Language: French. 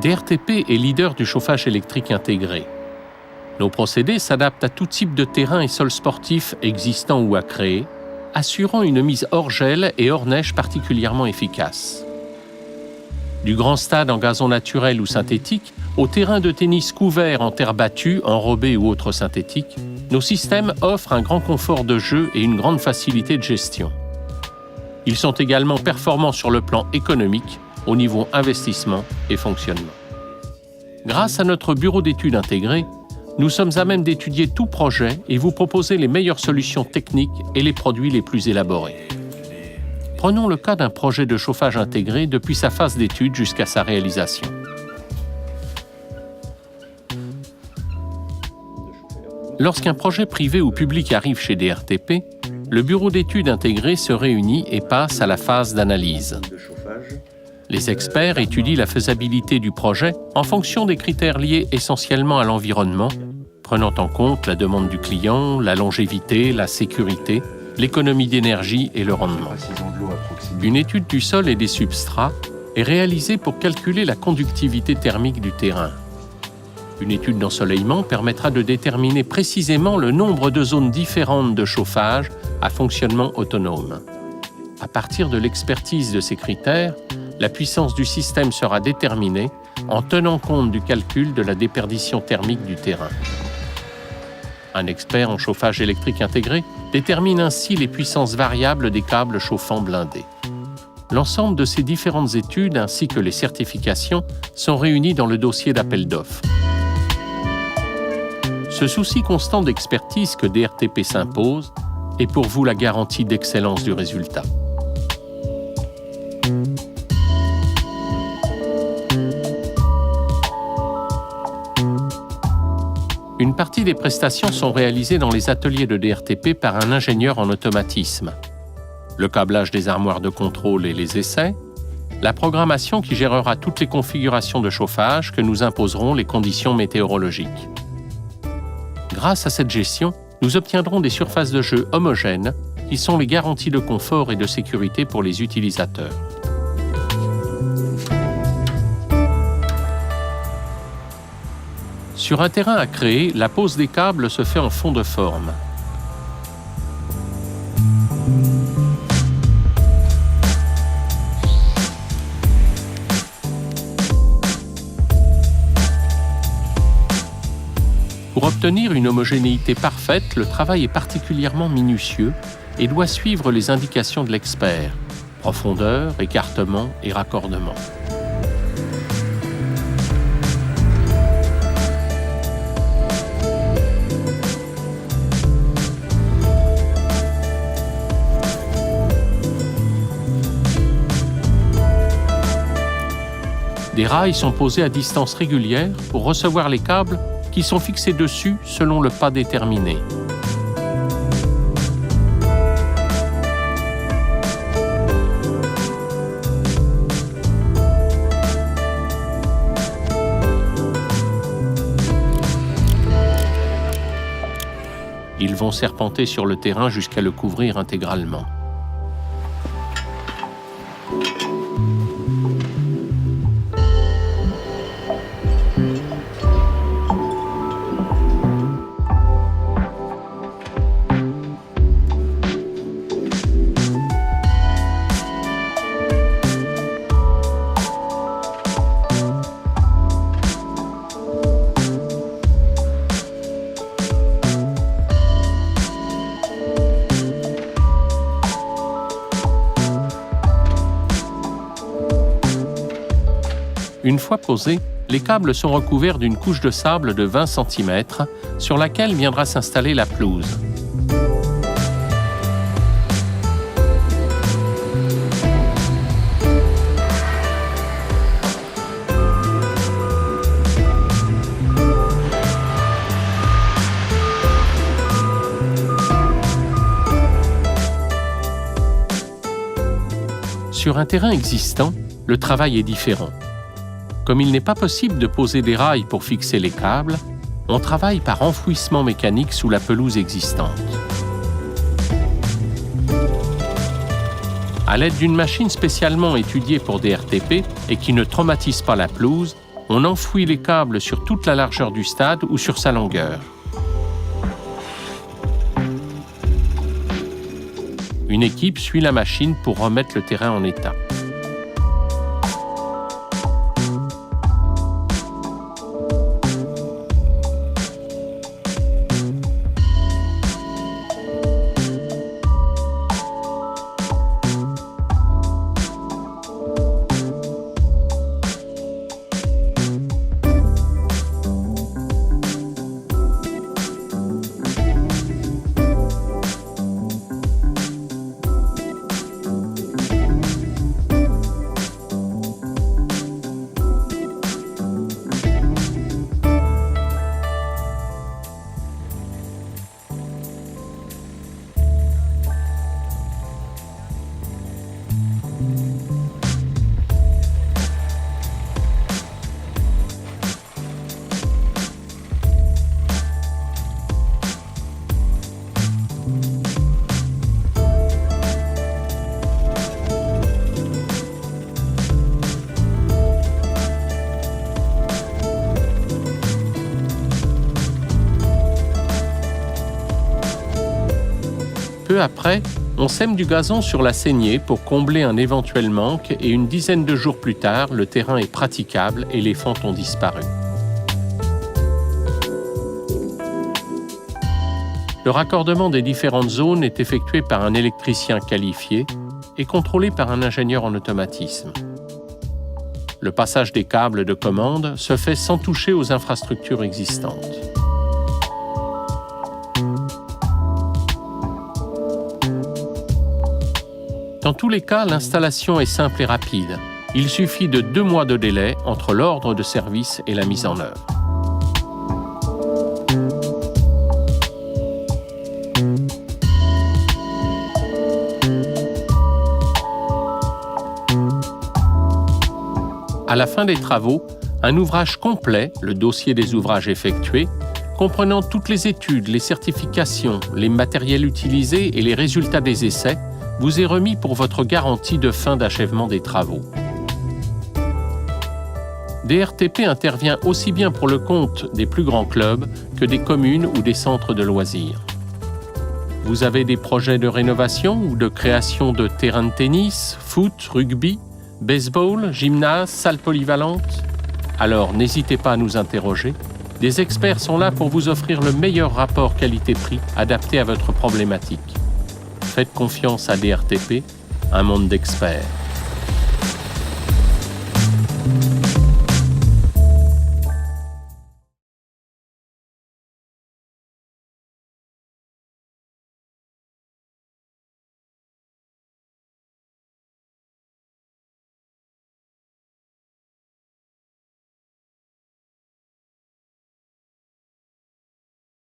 DRTP est leader du chauffage électrique intégré. Nos procédés s'adaptent à tout type de terrain et sol sportif existant ou à créer, assurant une mise hors gel et hors neige particulièrement efficace. Du grand stade en gazon naturel ou synthétique, au terrain de tennis couvert en terre battue, enrobée ou autre synthétique, nos systèmes offrent un grand confort de jeu et une grande facilité de gestion. Ils sont également performants sur le plan économique, au niveau investissement et fonctionnement. Grâce à notre bureau d'études intégré, nous sommes à même d'étudier tout projet et vous proposer les meilleures solutions techniques et les produits les plus élaborés. Prenons le cas d'un projet de chauffage intégré depuis sa phase d'étude jusqu'à sa réalisation. Lorsqu'un projet privé ou public arrive chez DRTP, le bureau d'études intégré se réunit et passe à la phase d'analyse. Les experts étudient la faisabilité du projet en fonction des critères liés essentiellement à l'environnement, prenant en compte la demande du client, la longévité, la sécurité, l'économie d'énergie et le rendement. Une étude du sol et des substrats est réalisée pour calculer la conductivité thermique du terrain. Une étude d'ensoleillement permettra de déterminer précisément le nombre de zones différentes de chauffage à fonctionnement autonome. À partir de l'expertise de ces critères, la puissance du système sera déterminée en tenant compte du calcul de la déperdition thermique du terrain. Un expert en chauffage électrique intégré détermine ainsi les puissances variables des câbles chauffants blindés. L'ensemble de ces différentes études ainsi que les certifications sont réunis dans le dossier d'appel d'offres. Ce souci constant d'expertise que DRTP s'impose est pour vous la garantie d'excellence du résultat. Une partie des prestations sont réalisées dans les ateliers de DRTP par un ingénieur en automatisme. Le câblage des armoires de contrôle et les essais, la programmation qui gérera toutes les configurations de chauffage que nous imposeront les conditions météorologiques. Grâce à cette gestion, nous obtiendrons des surfaces de jeu homogènes qui sont les garanties de confort et de sécurité pour les utilisateurs. Sur un terrain à créer, la pose des câbles se fait en fond de forme. Pour obtenir une homogénéité parfaite, le travail est particulièrement minutieux et doit suivre les indications de l'expert: profondeur, écartement et raccordement. Des rails sont posés à distance régulière pour recevoir les câbles qui sont fixés dessus selon le pas déterminé. Ils vont serpenter sur le terrain jusqu'à le couvrir intégralement. Une fois posés, les câbles sont recouverts d'une couche de sable de 20 cm sur laquelle viendra s'installer la pelouse. Sur un terrain existant, le travail est différent. Comme il n'est pas possible de poser des rails pour fixer les câbles, on travaille par enfouissement mécanique sous la pelouse existante. À l'aide d'une machine spécialement étudiée pour DRTP et qui ne traumatise pas la pelouse, On enfouit les câbles sur toute la largeur du stade ou sur sa longueur. Une équipe suit la machine pour remettre le terrain en état. Peu après, on sème du gazon sur la saignée pour combler un éventuel manque et une dizaine de jours plus tard, le terrain est praticable et les fentes ont disparu. Le raccordement des différentes zones est effectué par un électricien qualifié et contrôlé par un ingénieur en automatisme. Le passage des câbles de commande se fait sans toucher aux infrastructures existantes. Dans tous les cas, l'installation est simple et rapide. Il suffit de 2 mois de délai entre l'ordre de service et la mise en œuvre. À la fin des travaux, un ouvrage complet, le dossier des ouvrages effectués, comprenant toutes les études, les certifications, les matériels utilisés et les résultats des essais, vous est remis pour votre garantie de fin d'achèvement des travaux. DRTP intervient aussi bien pour le compte des plus grands clubs que des communes ou des centres de loisirs. Vous avez des projets de rénovation ou de création de terrains de tennis, foot, rugby, baseball, gymnase, salle polyvalente? Alors n'hésitez pas à nous interroger. Des experts sont là pour vous offrir le meilleur rapport qualité-prix adapté à votre problématique. Faites confiance à DRTP, un monde d'experts.